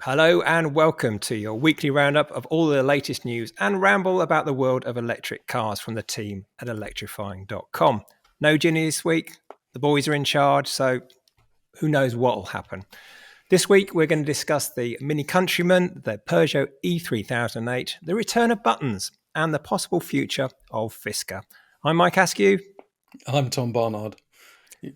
Hello and welcome to your weekly roundup of all the latest news and ramble about the world of electric cars from the team at electrifying.com. No Ginny this week. The boys are in charge, so who knows what will happen. This week, we're going to discuss the MINI Countryman, the Peugeot E3008, the return of buttons, and the possible future of Fisker. I'm Mike Askew. I'm Tom Barnard.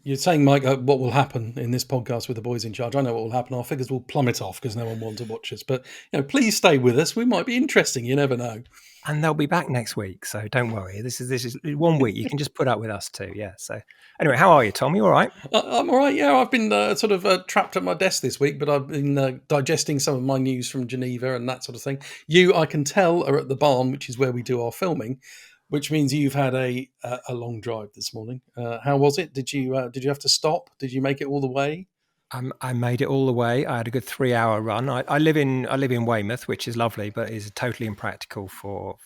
You're saying, Mike, what will happen in this podcast with the boys in charge? I know what will happen. Our figures will plummet off because no one wants to watch us. But please stay with us. We might be interesting. You never know. And they'll be back next week, so don't worry. This is 1 week. You can just put up with us too. Yeah. So anyway, how are you, Tom? You all right? I'm all right. Yeah, I've been trapped at my desk this week, but I've been digesting some of my news from Geneva and that sort of thing. You, I can tell, are at the barn, which is where we do our filming, which means you've had a long drive this morning. How was it? Did you have to stop? Did you make it all the way? I made it all the way. I had a good 3-hour run. I live in Weymouth, which is lovely, but is totally impractical for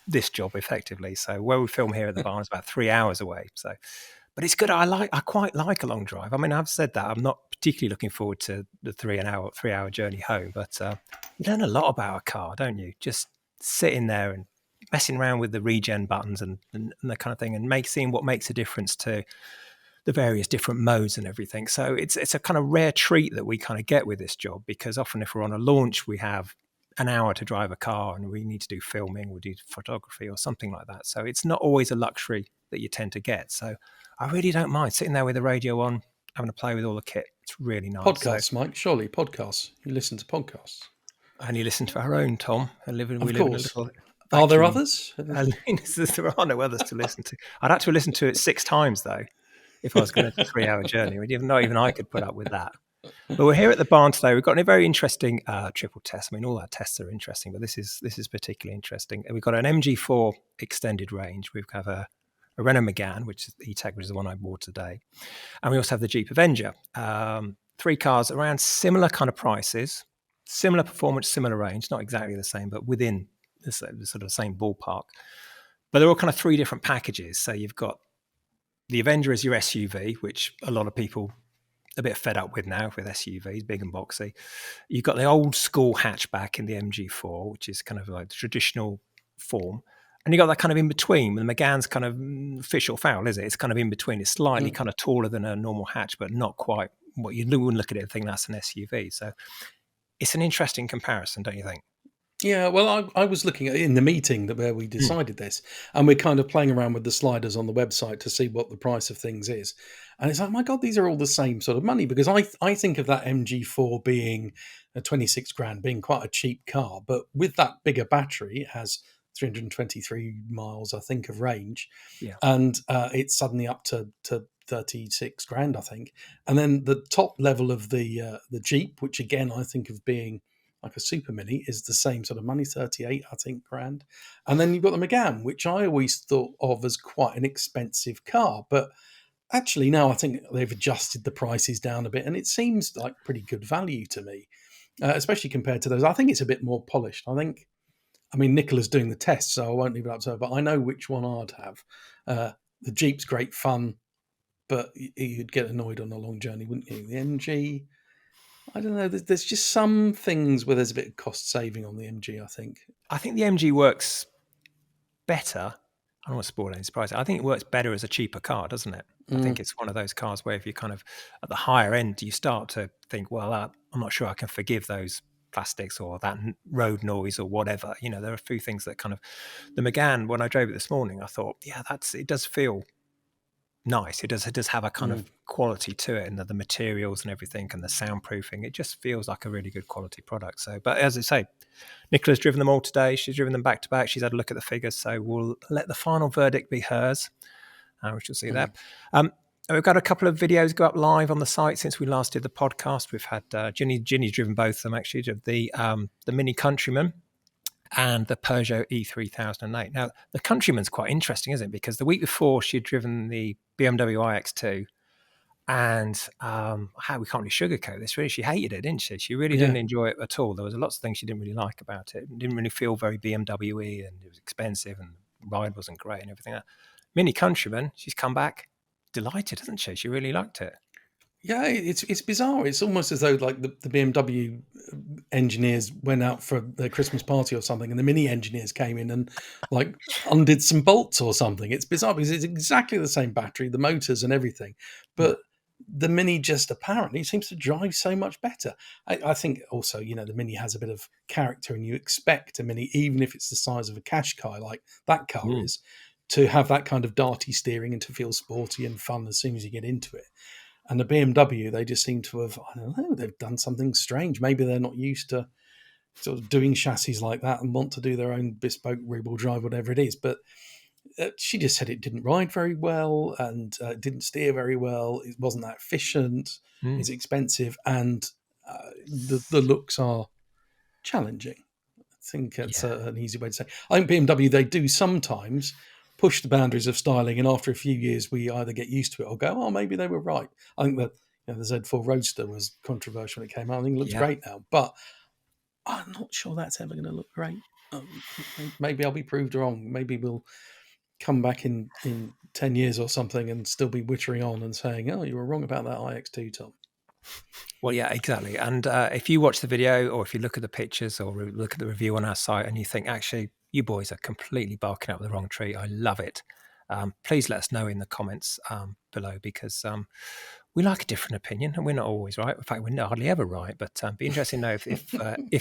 this job effectively. So where we film here at the barn is about 3 hours away. So, but it's good. I quite like a long drive. I mean, I've said that I'm not particularly looking forward to the 3-hour journey home, but you learn a lot about a car, don't you? Just sitting there and messing around with the regen buttons and that kind of thing, and seeing what makes a difference to the various different modes and everything. So it's a kind of rare treat that we kind of get with this job, because often if we're on a launch, we have an hour to drive a car and we need to do filming, we do photography or something like that. So it's not always a luxury that you tend to get. So I really don't mind sitting there with the radio on, having to play with all the kit. It's really nice. Podcasts, Mike, surely podcasts. You listen to podcasts. And you listen to our own, Tom. Of we course. live in a little Are there others? There are no others to listen to. I'd have to listen to it 6 times though, if I was going to do a 3-hour journey. Not even I could put up with that. But we're here at the barn today. We've got a very interesting triple test. I mean, all our tests are interesting, but this is particularly interesting. And we've got an MG4 extended range. We've got a Renault Megane, which is the E-Tech, which is the one I bought today. And we also have the Jeep Avenger. 3 cars around similar kind of prices, similar performance, similar range, not exactly the same, but within the sort of same ballpark. But they're all kind of 3 different packages. So you've got the Avenger is your SUV, which a lot of people are a bit fed up with now with SUVs, big and boxy. You've got the old school hatchback in the MG4, which is kind of like the traditional form. And you got that kind of in between. The Megane's kind of fish or fowl, is it? It's kind of in between. It's slightly kind of taller than a normal hatch, but not quite what you wouldn't look at it and think that's an SUV. So it's an interesting comparison, don't you think? Yeah, well, I was looking at in the meeting where we decided this, and we're kind of playing around with the sliders on the website to see what the price of things is. And it's like, my God, these are all the same sort of money, because I think of that MG4 being a 26 grand, being quite a cheap car. But with that bigger battery, it has 323 miles, I think, of range. Yeah. And it's suddenly up to 36 grand, I think. And then the top level of the Jeep, which again, I think of being like a super mini, is the same sort of money, 38, I think, grand. And then you've got the Megane, which I always thought of as quite an expensive car. But actually now I think they've adjusted the prices down a bit, and it seems like pretty good value to me, especially compared to those. I think it's a bit more polished. I mean, Nicola's doing the test, so I won't leave it up to her, but I know which one I'd have. The Jeep's great fun, but you'd get annoyed on a long journey, wouldn't you? The MG... I don't know. There's just some things where there's a bit of cost saving on the MG, I think. I think the MG works better. I don't want to spoil any surprise. I think it works better as a cheaper car, doesn't it? I think it's one of those cars where if you're kind of at the higher end, you start to think, well, I'm not sure I can forgive those plastics or that road noise or whatever. You know, there are a few things that kind of... The Megane, when I drove it this morning, I thought, yeah, it does feel nice. It does have a kind of quality to it, and the materials and everything, and the soundproofing. It just feels like a really good quality product. So, but as I say, Nicola's driven them all today. She's driven them back to back. She's had a look at the figures. So we'll let the final verdict be hers. We shall see that. We've got a couple of videos go up live on the site since we last did the podcast. We've had Ginny's driven both of them actually. The MINI Countryman and the Peugeot E3008. Now, the Countryman's quite interesting, isn't it? Because the week before, she'd driven the BMW iX2, and we can't really sugarcoat this, really. She hated it, didn't she? She really didn't enjoy it at all. There was lots of things she didn't really like about it. It didn't really feel very BMW-y, and it was expensive, and the ride wasn't great and everything. MINI Countryman, she's come back delighted, hasn't she? She really liked it. Yeah, it's bizarre. It's almost as though like the BMW engineers went out for their Christmas party or something, and the Mini engineers came in and like undid some bolts or something. It's bizarre because it's exactly the same battery, the motors and everything, Yeah. but the Mini just apparently seems to drive so much better. I think also, the Mini has a bit of character, and you expect a Mini, even if it's the size of a cash car like that car Mm. is, to have that kind of darty steering and to feel sporty and fun as soon as you get into it. And the BMW, they just seem to have, I don't know, they've done something strange. Maybe they're not used to sort of doing chassis like that and want to do their own bespoke rear-wheel drive, whatever it is. But she just said it didn't ride very well and it didn't steer very well. It wasn't that efficient. Mm. It's expensive, and the looks are challenging. I think that's Yeah. an easy way to say. I think BMW, they do sometimes push the boundaries of styling, and after a few years, we either get used to it or go, "Oh, maybe they were right." I think that the Z4 Roadster was controversial when it came out. I think it looks Yeah. great now, but I'm not sure that's ever going to look great. Maybe I'll be proved wrong. Maybe we'll come back in 10 years or something and still be wittering on and saying, "Oh, you were wrong about that iX2, Tom." Well, yeah, exactly. And if you watch the video, or if you look at the pictures, or look at the review on our site, and you think, actually, you boys are completely barking up the wrong tree, I love it. Please let us know in the comments below, because we like a different opinion, and we're not always right. In fact, we're not hardly ever right. But be interesting to know if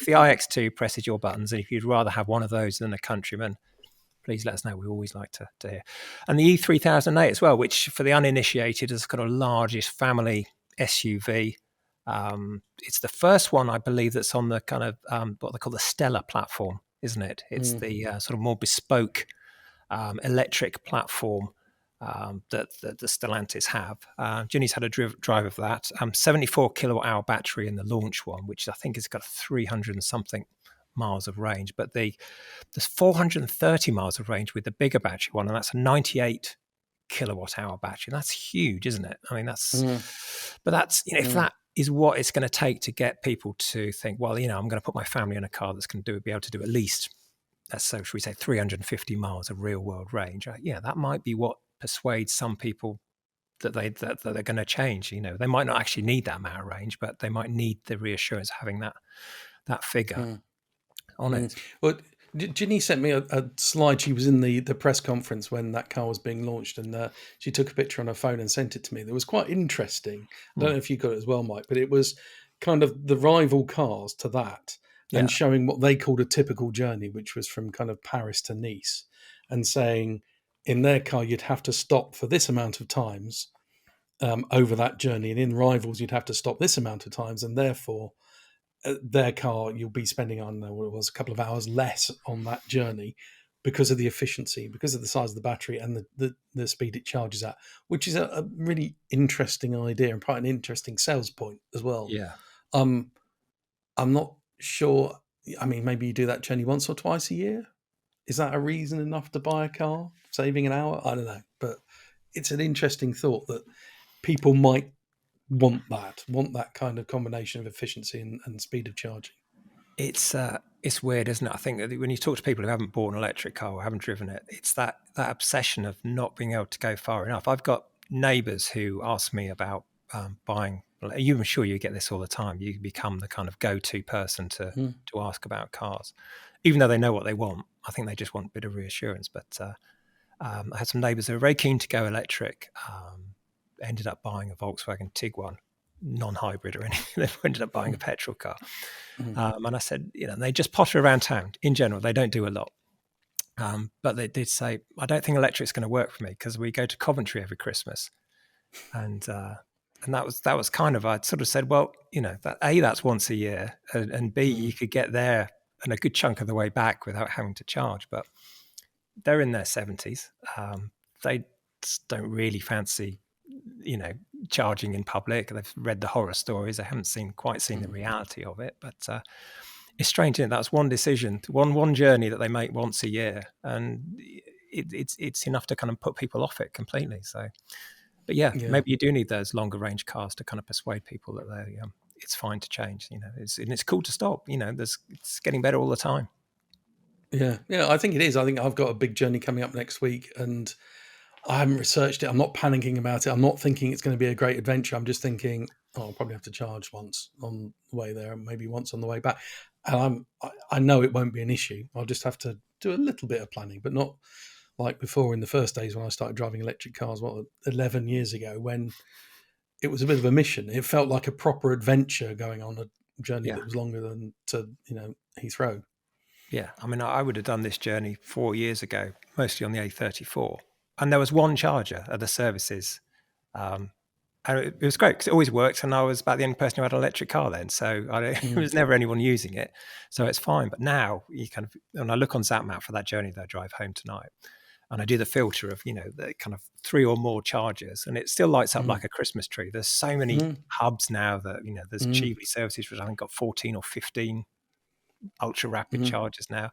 the iX2 presses your buttons, and if you'd rather have one of those than a Countryman. Please let us know. We always like to hear. And the E3008 as well, which for the uninitiated is kind of largest family SUV. It's the first one, I believe, that's on the kind of what they call the Stella platform, isn't it? It's Mm, the sort of more bespoke electric platform that the Stellantis have. Ginny's had a drive of that. 74 kilowatt hour battery in the launch one, which I think has got 300 and something miles of range. But there's 430 miles of range with the bigger battery one, and that's a 98 kilowatt hour battery. That's huge, isn't it? I mean, mm, but that's, if mm, that is what it's going to take to get people to think, well, I'm going to put my family in a car that's going to be able to do at least, so should we say 350 miles of real world range. Yeah, that might be what persuades some people that they're going to change. They might not actually need that amount of range, but they might need the reassurance of having that figure mm. on it. Well, Ginny sent me a slide. She was in the press conference when that car was being launched, and she took a picture on her phone and sent it to me. That was quite interesting. I don't Mm. know if you got it as well, Mike, but it was kind of the rival cars to that, Yeah. and showing what they called a typical journey, which was from kind of Paris to Nice, and saying in their car you'd have to stop for this amount of times over that journey, and in rivals you'd have to stop this amount of times, and therefore their car, you'll be spending, I don't know what it was, a couple of hours less on that journey because of the efficiency, because of the size of the battery and the speed it charges at, which is a really interesting idea and quite an interesting sales point as well. Yeah. Um, I'm not sure. I mean, maybe you do that journey once or twice a year. Is that a reason enough to buy a car, saving an hour? I don't know, but it's an interesting thought that people might want that kind of combination of efficiency and speed of charging. It's weird, isn't it? I think that when you talk to people who haven't bought an electric car or haven't driven it, it's that obsession of not being able to go far enough. I've got neighbours who ask me about buying. I'm sure you get this all the time. You become the kind of go-to person Mm, to ask about cars, even though they know what they want. I think they just want a bit of reassurance. But I had some neighbours who were very keen to go electric. Ended up buying a Volkswagen Tiguan, non-hybrid or anything. They ended up buying a petrol car. mm, And I said, they just potter around town. In general, they don't do a lot. But they did say, I don't think electric's going to work for me because we go to Coventry every Christmas. And that was kind of, I'd sort of said, well, that's once a year, and B, mm, you could get there and a good chunk of the way back without having to charge. But they're in their 70s. They don't really fancy, charging in public. They've read the horror stories. They haven't quite seen the mm. reality of it. But it's strange, isn't it? That's one decision, one journey that they make once a year, and it's enough to kind of put people off it completely. So, but yeah, Yeah, maybe you do need those longer range cars to kind of persuade people that it's fine to change. It's cool to stop. It's getting better all the time. yeah, yeah. I think it is. I think I've got a big journey coming up next week, and I haven't researched it. I'm not panicking about it. I'm not thinking it's going to be a great adventure. I'm just thinking, oh, I'll probably have to charge once on the way there, and maybe once on the way back. And I know it won't be an issue. I'll just have to do a little bit of planning, but not like before in the first days when I started driving electric cars, 11 years ago, when it was a bit of a mission. It felt like a proper adventure going on a journey Yeah. that was longer than to, Heathrow. Yeah. I mean, I would have done this journey 4 years ago, mostly on the A34. And there was one charger at the services. Um, and it was great because it always worked. And I was about the only person who had an electric car then. So there Mm, was never anyone using it. So it's fine. But now you kind of, when I look on ZapMap for that journey that I drive home tonight, and I do the filter of, the kind of 3 or more chargers, and it still lights up mm, like a Christmas tree. There's so many mm, hubs now that, there's mm, Cheveley services, which I think got 14 or 15 ultra rapid mm, chargers now.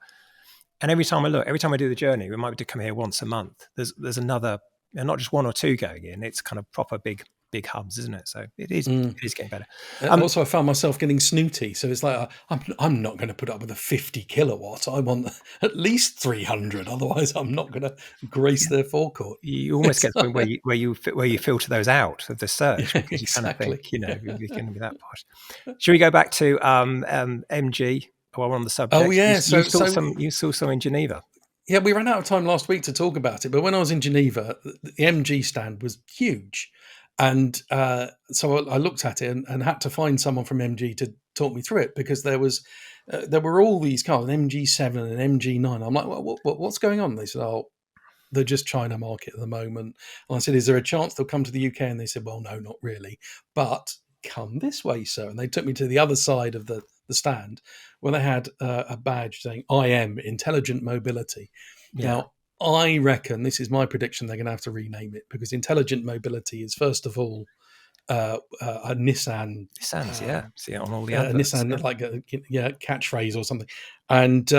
And every time I do the journey, we might be to come here once a month. There's another, and not just one or two going in. It's kind of proper big hubs, isn't it? So it is mm. getting better. Um, Also, I found myself getting snooty. So it's like, I'm not going to put up with a 50 kilowatt. I want at least 300. Otherwise, I'm not going to grace yeah, their forecourt. you almost get It's to the point like, where you filter those out of the search yeah, because you kind of think, exactly. you're going to be that posh. Should we go back to MG while we're on the Oh, subject? yeah. You saw some in Geneva. Yeah, we ran out of time last week to talk about it. But when I was in Geneva, the MG stand was huge. And so I looked at it and had to find someone from MG to talk me through it, because there were all these cars, an MG7 and MG9. I'm like, what's going on? They said, oh, they're just China market at the moment. And I said, is there a chance they'll come to the UK? And they said, well, no, not really. But come this way, sir. And they took me to the other side of the stand, where they had a badge saying IM, Intelligent Mobility. Yeah, Now, I reckon, this is my prediction, they're going to have to rename it, because Intelligent Mobility is, first of all, a Nissan, Nissans. uh, Yeah, see it on all the a adverts. Nissan Yeah, like a catchphrase or something, and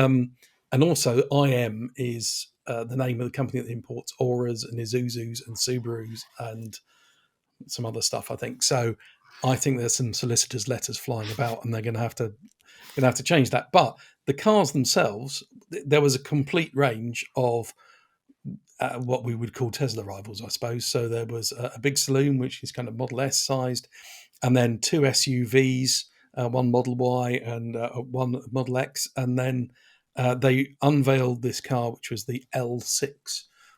also IM is the name of the company that imports Auras and Isuzus and Subarus and some other stuff, I think. So I think there's some solicitors' letters flying about, and they're going to have to change that. But the cars themselves, there was a complete range of what we would call Tesla rivals, I suppose. So there was a big saloon, which is kind of Model S sized, and then two SUVs, one Model Y and one Model X, and then they unveiled this car, which was the L6,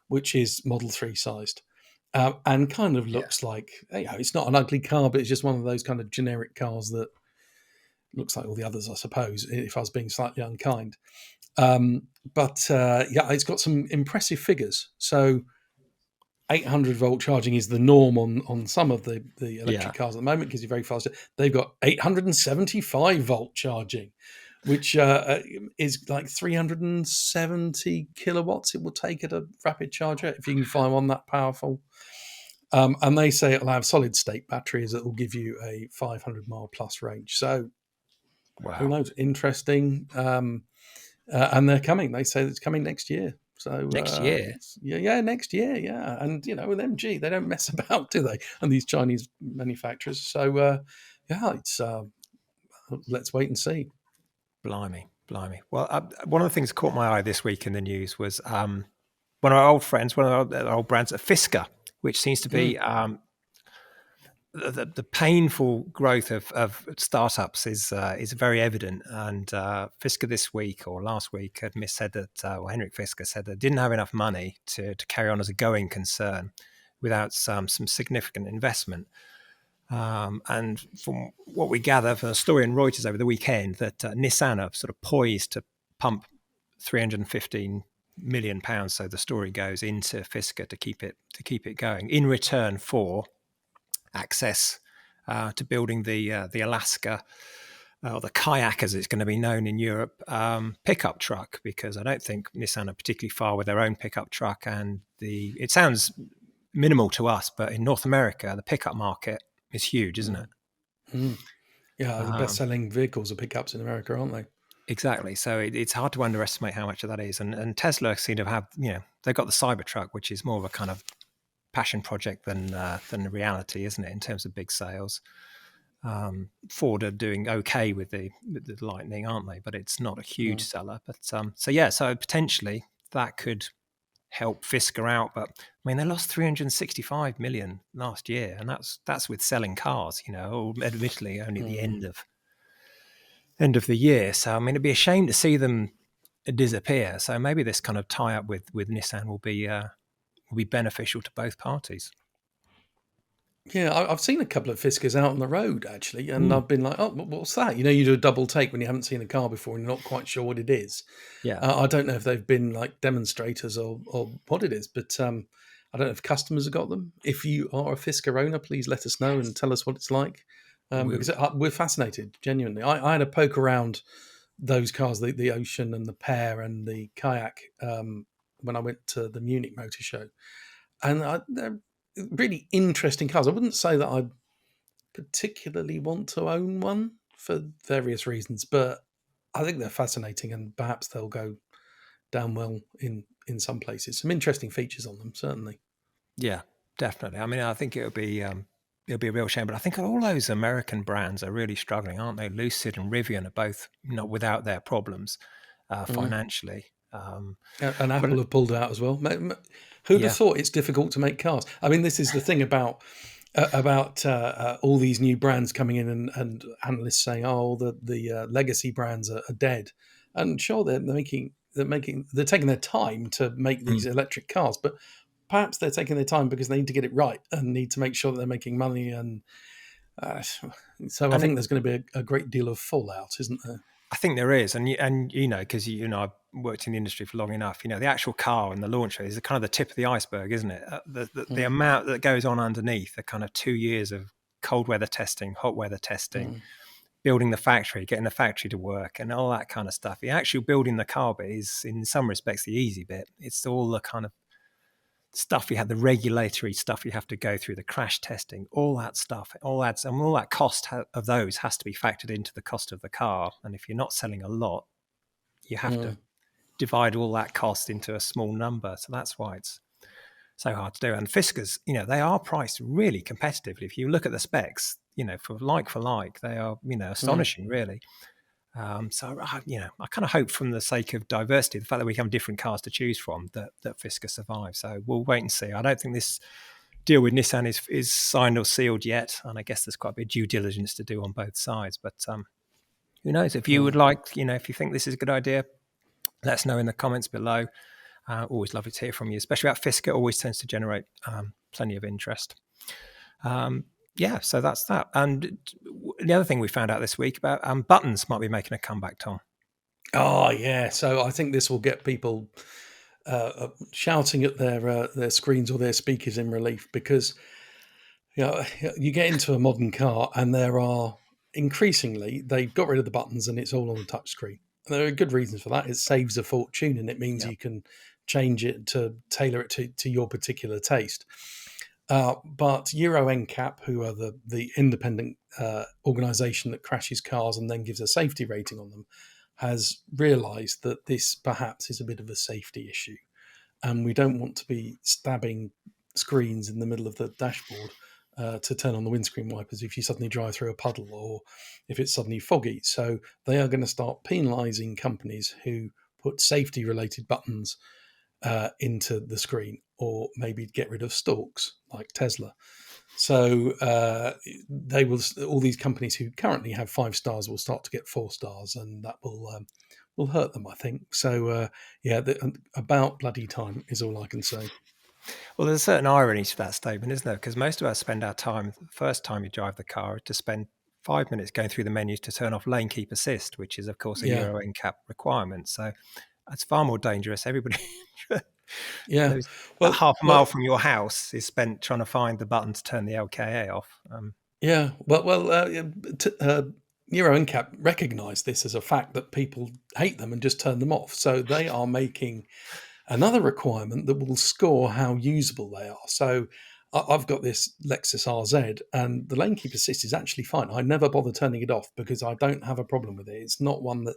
which is Model 3 sized. And kind of yeah, looks like, it's not an ugly car, but it's just one of those kind of generic cars that looks like all the others, I suppose, if I was being slightly unkind. But yeah, it's got some impressive figures. So 800-volt charging is the norm on some of the yeah. electric cars at the moment, because you're very fast. They've got 875-volt charging, which is like 370 kilowatts it will take at a rapid charger, if you can find one that powerful. And they say it'll have solid state batteries that will give you a 500-mile plus range. So who Wow. knows? Interesting. And they're coming. They say it's coming next year. So Next year. yeah, next year, yeah. And with MG, they don't mess about, do they? And these Chinese manufacturers. So yeah, it's let's wait and see. Blimey, blimey. Well, one of the things that caught my eye this week in the news was one of our old friends, one of our old brands, Fisker, which seems to be Mm, the painful growth of startups is very evident. And Fisker this week or last week had said that, or Henrik Fisker said that didn't have enough money to carry on as a going concern without some significant investment. And from what we gather from a story in Reuters over the weekend, that Nissan are sort of poised to pump 315 million pounds, so the story goes, into Fisker to keep it going in return for access to building the Alaska, or the kayak as it's going to be known in Europe, pickup truck, because I don't think Nissan are particularly far with their own pickup truck. And it sounds minimal to us, but in North America, the pickup market is huge, isn't mm, it? mm. Yeah, the Um, best-selling vehicles are pickups in America, aren't they? exactly. So it's hard to underestimate how much of that is. And Tesla seem to have, they've got the Cybertruck, which is more of a kind of passion project than the reality, isn't it, in terms of big sales? Ford are doing okay with the Lightning, aren't they? But it's not a huge Mm, seller. But so yeah, so potentially that could help Fisker out. But I mean, they lost 365 million last year, and that's with selling cars. Or admittedly only the Mm. end of the year. So I mean, it'd be a shame to see them disappear. So maybe this kind of tie up with Nissan will be beneficial to both parties. Yeah, I've seen a couple of Fiskers out on the road actually, and Mm. I've been like, "Oh, what's that?" You do a double take when you haven't seen a car before and you're not quite sure what it is. Yeah. I don't know if they've been like demonstrators or what it is, but I don't know if customers have got them. If you are a Fisker owner, please let us know and Yes. tell us what it's like, We, because we're fascinated. Genuinely, I had a poke around those cars, the Ocean and the Pear and the Kayak, when I went to the Munich Motor Show, and they're really interesting cars. I wouldn't say that I particularly want to own one for various reasons, but I think they're fascinating, and perhaps they'll go down well in some places. Some interesting features on them, certainly. yeah, definitely. I mean, I think it'll be a real shame, but I think all those American brands are really struggling, aren't they? Lucid and Rivian are both not without their problems Mm. financially. And But Apple have pulled out as well. Who'd have yeah, thought it's difficult to make cars? I mean, this is the thing about all these new brands coming in, and analysts saying, "Oh, the legacy brands are dead." And sure, they're taking their time to make mm. these electric cars, but perhaps they're taking their time because they need to get it right and need to make sure that they're making money. And uh, so I and think there's going to be a great deal of fallout, isn't there? I think there is, and because I've worked in the industry for long enough. The actual car and the launcher is kind of the tip of the iceberg, isn't it? The Mm, amount that goes on underneath the kind of 2 years of cold weather testing, hot weather testing, mm, building the factory, getting the factory to work, and all that kind of stuff. The actual building the car bit is, in some respects, the easy bit. It's all the kind of stuff you have, the regulatory stuff you have to go through, the crash testing, all that stuff. It all adds, and all that cost of those has to be factored into the cost of the car. And if you're not selling a lot, you have to mm, divide all that cost into a small number. So that's why it's so hard to do. And Fiskers, they are priced really competitively. If you look at the specs, for like, they are, mm. astonishing, really. So I kind of hope, from the sake of diversity, the fact that we have different cars to choose from, that Fisker survives. So we'll wait and see. I don't think this deal with Nissan is signed or sealed yet, and I guess there's quite a bit of due diligence to do on both sides. But who knows? If you would Mm. like, if you think this is a good idea, let us know in the comments below. Always lovely to hear from you, especially about Fisker. Always tends to generate plenty of interest. Yeah, so that's that. And the other thing we found out this week about buttons might be making a comeback, Tom. Oh yeah, so I think this will get people shouting at their screens or their speakers in relief, because you get into a modern car and there are increasingly they've got rid of the buttons and it's all on the touch screen. And there are good reasons for that. It saves a fortune and it means Yeah. you can change it to tailor it to your particular taste. But Euro NCAP, who are the independent organisation that crashes cars and then gives a safety rating on them, has realised that this perhaps is a bit of a safety issue, and we don't want to be stabbing screens in the middle of the dashboard to turn on the windscreen wipers if you suddenly drive through a puddle or if it's suddenly foggy. So they are going to start penalising companies who put safety related buttons into the screen, or maybe get rid of stalks like Tesla. So they will. All these companies who currently have 5 stars will start to get 4 stars, and that will hurt them, I think. So yeah, about bloody time is all I can say. Well, there's a certain irony to that statement, isn't there? Because most of us spend our time, the first time you drive the car, to spend 5 minutes going through the menus to turn off lane keep assist, which is, of course, a Yeah, Euro NCAP requirement. So it's far more dangerous. Everybody, yeah. those that Well, half a mile well, from your house is spent trying to find the button to turn the LKA off. yeah. Well. Yeah, Euro NCAP recognise this as a fact that people hate them and just turn them off. So they are making another requirement that will score how usable they are. So I've got this Lexus RZ, and the lane keep assist is actually fine. I never bother turning it off because I don't have a problem with it. It's not one that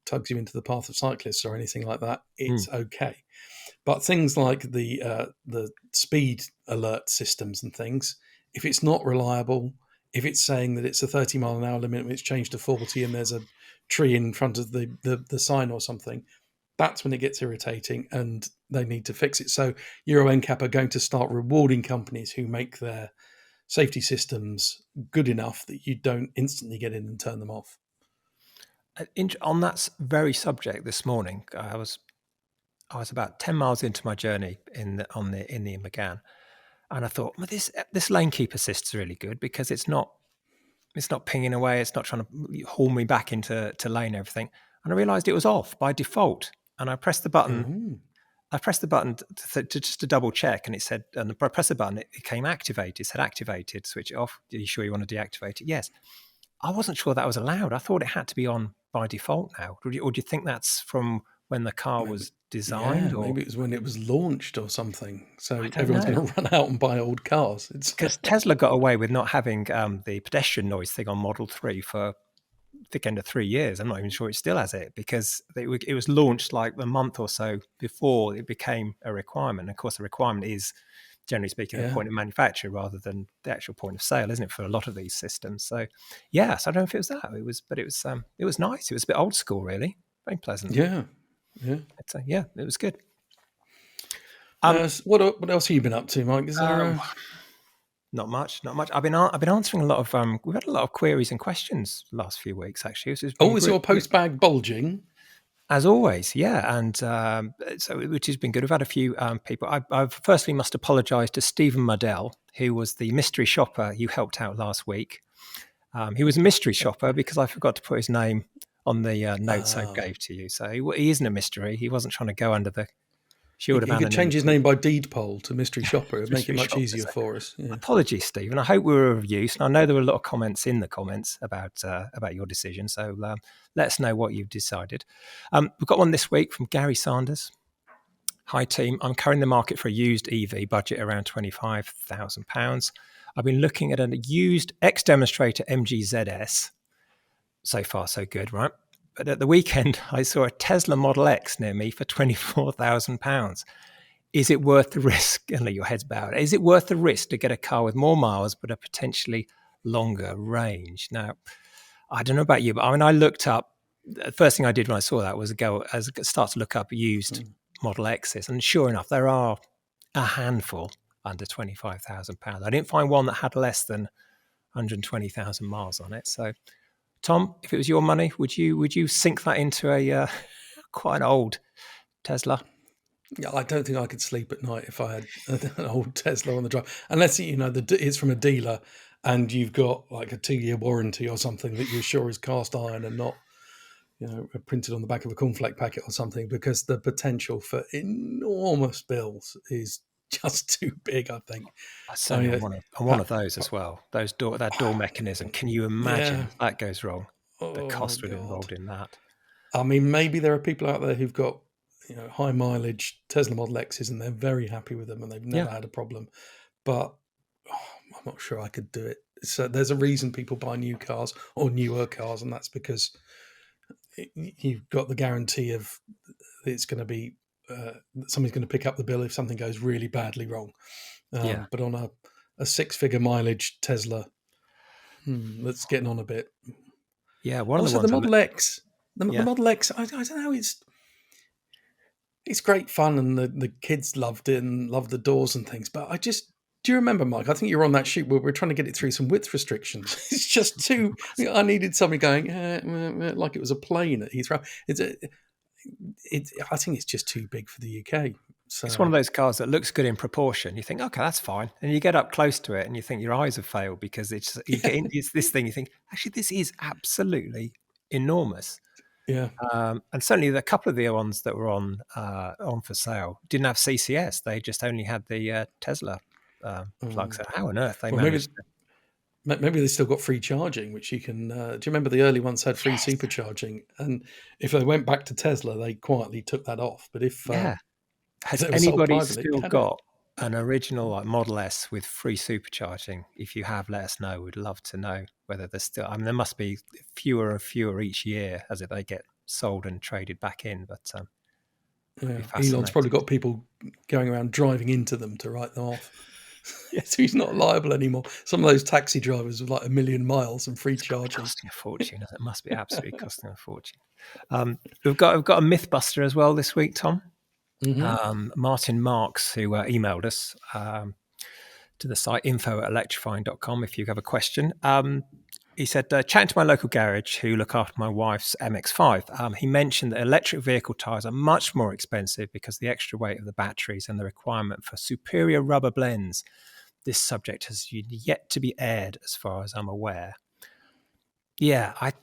tugs you into the path of cyclists or anything like that. Mm. It's okay. But things like the speed alert systems and things, if it's not reliable, if it's saying that it's a 30 mile an hour limit and it's changed to 40 and there's a tree in front of the sign or something, that's when it gets irritating, and they need to fix it. So Euro NCAP are going to start rewarding companies who make their safety systems good enough that you don't instantly get in and turn them off. On that very subject, this morning, I was about 10 miles into my journey in the McGann, and I thought, well, this lane keep assist's really good because it's not pinging away, it's not trying to haul me back into lane and everything. And I realised it was off by default, and I pressed the button. Oh, I pressed the button to just to double check, and it said, and I pressed the button, it came activated. It said activated, switch it off. Are you sure you want to deactivate it? Yes. I wasn't sure that was allowed. I thought it had to be on by default now. Or do you think that's from when the car maybe. was designed, Yeah, or maybe it was when it was launched or something. I So don't everyone's know? going to run out and buy old cars. It's Because Tesla got away with not having the pedestrian noise thing on Model 3 for thick end of 3 years. I'm not even sure it still has it because it was launched like a month or so before it became a requirement. Of course, the requirement is, generally speaking, the yeah, point of manufacture rather than the actual point of sale, isn't it, for a lot of these systems? So, yes, I don't know if it was that. But it was nice. It was a bit old school, really. Very pleasant. yeah, yeah. Yeah, it was good. Um, What else have you been up to, Mike? Is there uh, a... Not much, not much. I've been answering a lot of we've had a lot of queries and questions the last few weeks. Actually, this has been Oh, is great. your post bag bulging? As always, yeah, and so which has been good. We've had a few people. I firstly must apologise to Stephen Muddell, who was the mystery shopper you helped out last week. He was a mystery shopper because I forgot to put his name on the notes I Oh, gave to you. So he isn't a mystery. He wasn't trying to go under the shield of he could change his anonymity. name by deed poll to mystery shopper. It'd make it Mystery much shopper. easier So for us. Yeah. apologies, Stephen. I hope we were of use. And I know there were a lot of comments in the comments about your decision. So let us know what you've decided. We've got one this week from Gary Sanders. Hi, team. I'm currently in the market for a used EV, budget around £25,000. I've been looking at a used ex-demonstrator MGZS. So far, so good, right? But at the weekend, I saw a Tesla Model X near me for £24,000. Is it worth the risk? And your head's bowed. Is it worth the risk to get a car with more miles but a potentially longer range? Now, I don't know about you, but I mean, I looked up. The first thing I did when I saw that was start to look up used Mm. Model X's, and sure enough, there are a handful under £25,000. I didn't find one that had less than 120,000 miles on it. So, Tom, if it was your money, would you sink that into a quite an old Tesla? Yeah, I don't think I could sleep at night if I had an old Tesla on the drive, unless it's from a dealer and you've got like a 2-year warranty or something that you're sure is cast iron and not, printed on the back of a cornflake packet or something. Because the potential for enormous bills is just too big. I think. I I certainly mean, on one of those as well. That door mechanism. Can you imagine yeah. if that goes wrong? The Oh cost God. involved in that. I mean, maybe there are people out there who've got high mileage Tesla Model X's and they're very happy with them and they've Yeah, never had a problem. But I'm not sure I could do it. So there's a reason people buy new cars or newer cars, and that's because you've got the guarantee of it's going to be somebody's going to pick up the bill if something goes really badly wrong. yeah, But on a six-figure mileage Tesla, that's getting on a bit. yeah. One of the Also, the ones I look. Model X, the Yeah, Model X, I don't know, it's great fun, and the kids loved it and loved the doors and things. But do you remember, Mike? I think you were on that shoot where we are trying to get it through some width restrictions. It's just too. I needed somebody going like it was a plane at Heathrow. I think it's just too big for the UK. it's one So of those cars that looks good in proportion. You think, okay, that's fine, and you get up close to it, and you think your eyes have failed because you get yeah, in, it's this thing. You think, actually, this is absolutely enormous. yeah. And certainly, a couple of the ones that were on for sale didn't have CCS. They just only had the Tesla plug. Mm. So how on earth they Well, maybe managed to? maybe they still got free charging, which you can. Do you remember the early ones had free Yes. supercharging? And if they went back to Tesla, they quietly took that off. But Yeah. if Has they were sold anybody privately, you still had it. got an original like Model S with free supercharging? If you have, let us know. We'd love to know whether there's still. I mean, there must be fewer and fewer each year as they get sold and traded back in. But I'd be Yeah, Elon's fascinated. probably got people going around driving into them to write them off. So he's not liable anymore. Some of those taxi drivers with like 1 million miles and free It's got to be charging. costing a fortune. It must be absolutely costing a fortune. We've got a MythBuster as well this week, Tom. Hmm. Martin Marks, who emailed us to the site info@electrifying.com if you have a question. He said, chatting to my local garage who look after my wife's MX-5, he mentioned that electric vehicle tyres are much more expensive because of the extra weight of the batteries and the requirement for superior rubber blends. This subject has yet to be aired as far as I'm aware. Yeah, I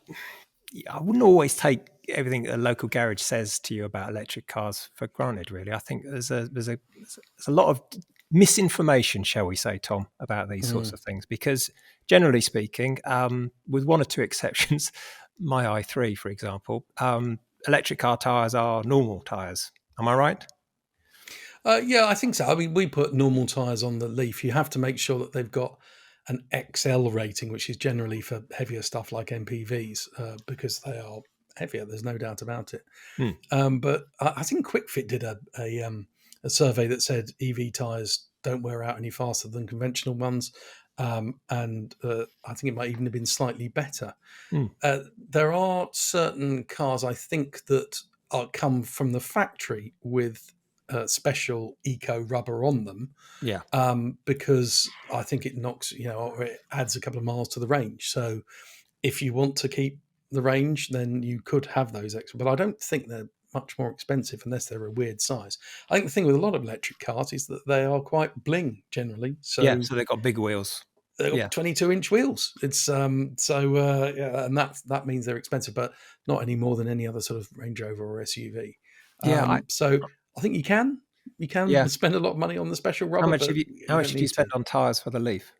wouldn't always take everything a local garage says to you about electric cars for granted. Really, I think there's a lot of misinformation, shall we say, Tom, about these sorts of things. Because generally speaking, with one or two exceptions, my i3, for example, electric car tires are normal tires. Am I right? Yeah, I think so. I mean, we put normal tyres on the Leaf. You have to make sure that they've got an XL rating, which is generally for heavier stuff like MPVs, because they are heavier. There's no doubt about it. Hmm. But I think QuickFit did a survey that said EV tyres don't wear out any faster than conventional ones, and I think it might even have been slightly better. Hmm. There are certain cars I think that come from the factory with special eco rubber on them, Yeah. because I think it knocks, or it adds a couple of miles to the range. So if you want to keep the range, then you could have those extra. But I don't think they're much more expensive unless they're a weird size. I think the thing with a lot of electric cars is that they are quite bling generally. Yeah. So So they've got big wheels. they've got Yeah. 22-inch wheels. It's yeah, and that means they're expensive, but not any more than any other sort of Range Rover or SUV. Yeah. So I think you can Yeah. spend a lot of money on the special How rubber, much but have you? How you much don't did you need spend to. on tires for the Leaf?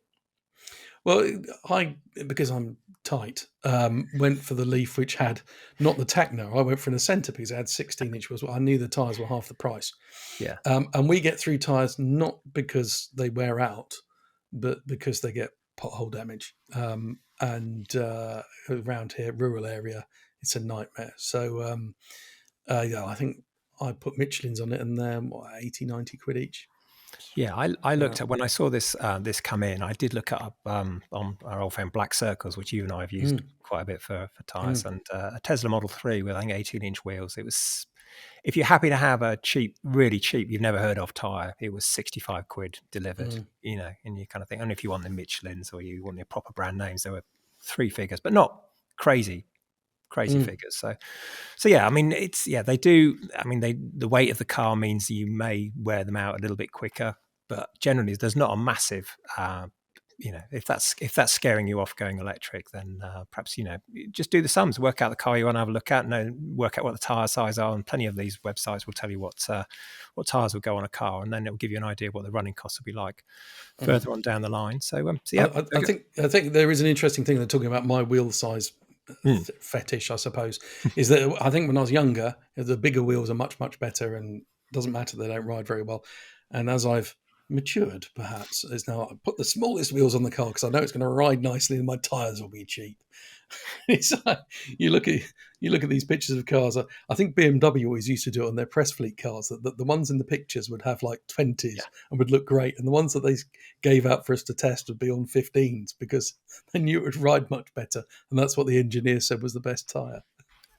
Well, I because I'm tight, went for the Leaf, which had not the Techno. I went for the centerpiece. It had 16-inch wheels. I knew the tyres were half the price, Yeah. and we get through tyres not because they wear out, but because they get pothole damage. And around here, rural area, it's a nightmare. So yeah, I think I put Michelin's on it, and they're 80, 90 quid each. Yeah, I Uh, looked at when I saw this come in. I did look it up on our old friend Black Circles, which you and I have used mm, quite a bit for tires, mm, and a Tesla Model 3 with I think 18-inch wheels. It was if you're happy to have a cheap, really cheap, you've never heard of tire, it was 65 quid delivered. mm, And you kind of think, and if you want the Michelin's or you want the proper brand names, there were three figures, but not crazy mm. figures. So yeah, I mean, they do. I mean, the weight of the car means you may wear them out a little bit quicker, but generally there's not a massive. If that's scaring you off going electric, then perhaps just do the sums, work out the car you want to have a look at, work out what the tire size are, and plenty of these websites will tell you what tires will go on a car, and then it will give you an idea of what the running costs will be like Mm. further on down the line. So I, yeah, I I think there is an interesting thing they're talking about my wheel size mm, fetish, I suppose, is that I think when I was younger, the bigger wheels are much much better, and doesn't matter they don't ride very well. And as I've matured, perhaps, is now I put the smallest wheels on the car because I know it's going to ride nicely and my tyres will be cheap. It's like, you look at you look at these pictures of cars. I think BMW always used to do it on their press fleet cars. That the ones in the pictures would have like 20s yeah. and would look great, and the ones that they gave out for us to test would be on 15s because they knew it would ride much better, and that's what the engineer said was the best tyre.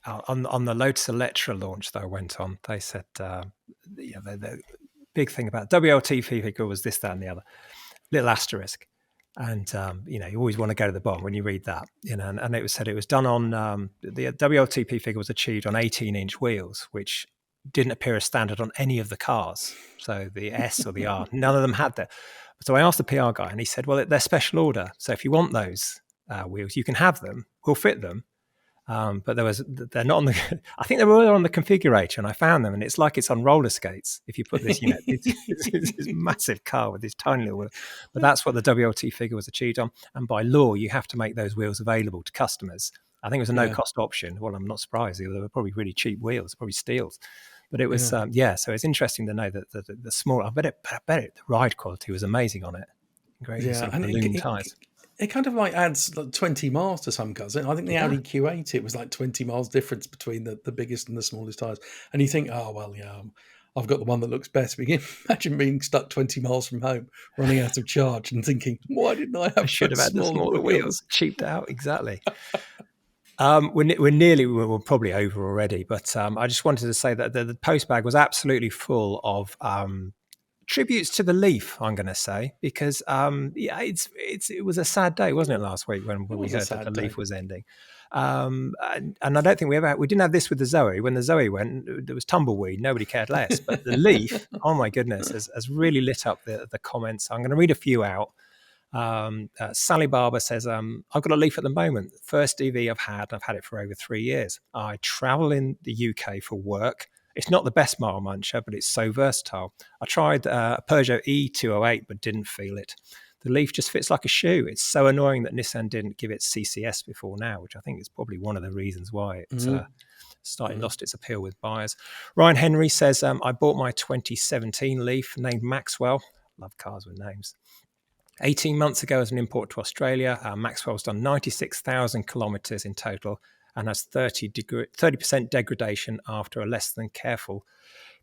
On the Lotus Electra launch that I went on, they said, the big thing about WLT figure was this, that, and the other little asterisk, and you always want to go to the bottom when you read that, and it was said it was done on the WLTP figure was achieved on 18-inch wheels, which didn't appear as standard on any of the cars. So the S or the R, none of them had that. So I asked the PR guy, and he said, "Well, they're special order. So if you want those wheels, you can have them. We'll fit them." But they're not on the. I think they were on the configurator, and I found them, and it's like it's on roller skates. If you put this, this massive car with this tiny little wheel, but that's what the WLT figure was achieved on. And by law, you have to make those wheels available to customers. I think it was a no Yeah, cost option. Well, I'm not surprised. They were probably really cheap wheels, probably steels. But it was, yeah. So it's interesting to know that the small. I bet it. The ride quality was amazing on it. Great Yeah, sort of and balloon tires. it kind of like adds like 20 miles to some cars. I think the Yeah. Audi Q8, it was like 20 miles difference between the biggest and the smallest tires. And you think, oh, well, yeah, I've got the one that looks best. But you can imagine being stuck 20 miles from home, running out of charge, and thinking, why didn't I I have should have those had the smaller smaller wheels? wheels, cheaped out. Exactly. We're probably over already, but I just wanted to say that the post bag was absolutely full of tributes to the Leaf. I'm going to say because it was a sad day, wasn't it, last week when It we was a heard that the sad Leaf day. was ending. And I don't think we didn't have this with the Zoe. When the Zoe went, there was tumbleweed. Nobody cared less. But the Leaf, oh my goodness, has really lit up the comments. I'm going to read a few out. Sally Barber says, I've got a Leaf at the moment. First EV I've had it for over 3 years. I travel in the UK for work. It's not the best mile muncher, but it's so versatile. I tried a Peugeot E208, but didn't feel it. The Leaf just fits like a shoe. It's so annoying that Nissan didn't give it CCS before now, which I think is probably one of the reasons why it lost its appeal with buyers. Ryan Henry says, I bought my 2017 Leaf named Maxwell. Love cars with names. 18 months ago as an import to Australia. Maxwell's done 96,000 kilometres in total and has 30% degradation after a less than careful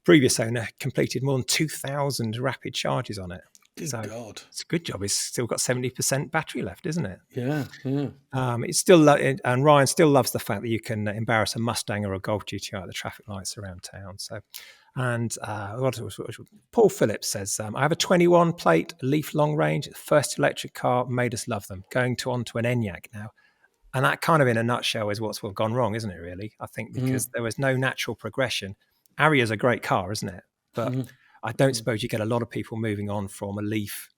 previous owner completed more than 2,000 rapid charges on it. Good God. It's a good job. It's still got 70% battery left, isn't it? Yeah, yeah. It's still, and Ryan still loves the fact that you can embarrass a Mustang or a Golf GTI at the traffic lights around town. So, and Paul Phillips says, I have a 21 plate Leaf long range, first electric car, made us love them. Going onto an Enyaq now. And that kind of in a nutshell is what's gone wrong, isn't it, really? I think because there was no natural progression. Aria's a great car, isn't it? But I don't suppose you get a lot of people moving on from a Leaf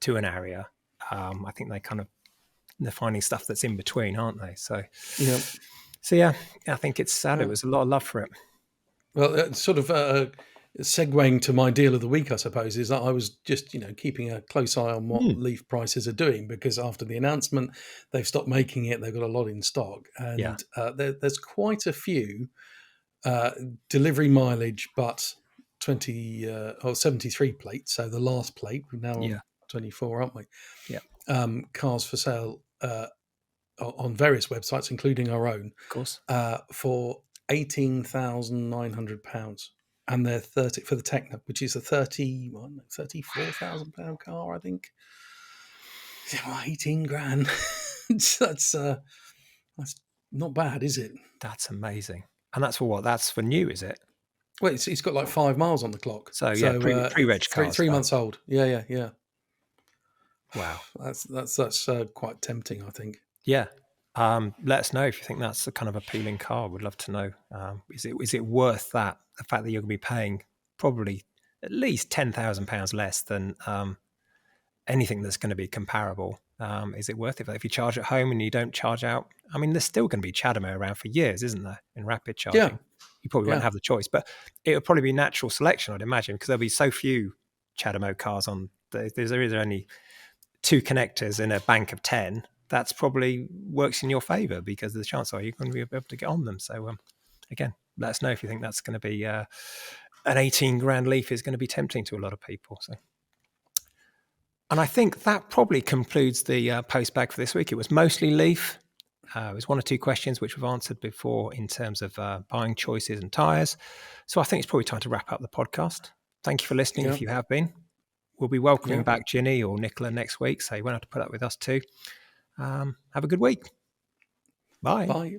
to an Aria. I think they're finding stuff that's in between, aren't they? So yeah, I think it's sad. It was a lot of love for it. Well, sort of segueing to my deal of the week, I suppose, is that I was just, keeping a close eye on what Leaf prices are doing, because after the announcement, they've stopped making it. They've got a lot in stock, and there's quite a few delivery mileage, but 20 or 73 plates. So the last plate, we're now on 24, aren't we? Yeah. Cars for sale on various websites, including our own, of course, for £18,900, and they're 30 for the Techno, which is a £34,000 car, I think. 18 grand. That's not bad, is it? That's amazing. And that's for what? That's for new, is it? Well, it's got like 5 miles on the clock. So pre-reg cars, 3 months old. Yeah. Wow, that's quite tempting, I think. Yeah. Let us know if you think that's the kind of appealing car. We'd love to know. Is it worth that? The fact that you're going to be paying probably at least £10,000 less than anything that's going to be comparable. Is it worth it? If you charge at home and you don't charge out, I mean, there's still going to be CHAdeMO around for years, isn't there? In rapid charging, you probably won't have the choice, but it would probably be natural selection, I'd imagine, because there'll be so few CHAdeMO cars on. There is only 2 connectors in a bank of 10. That's probably works in your favor because the chances are you're going to be able to get on them. So again, let us know if you think that's going to be an 18 grand Leaf is going to be tempting to a lot of people. So, and I think that probably concludes the post bag for this week. It was mostly Leaf. It was 1 or 2 questions which we've answered before in terms of buying choices and tyres. So I think it's probably time to wrap up the podcast. Thank you for listening if you have been. We'll be welcoming back Ginny or Nicola next week, so you won't have to put up with us too. Have a good week. Bye. Bye.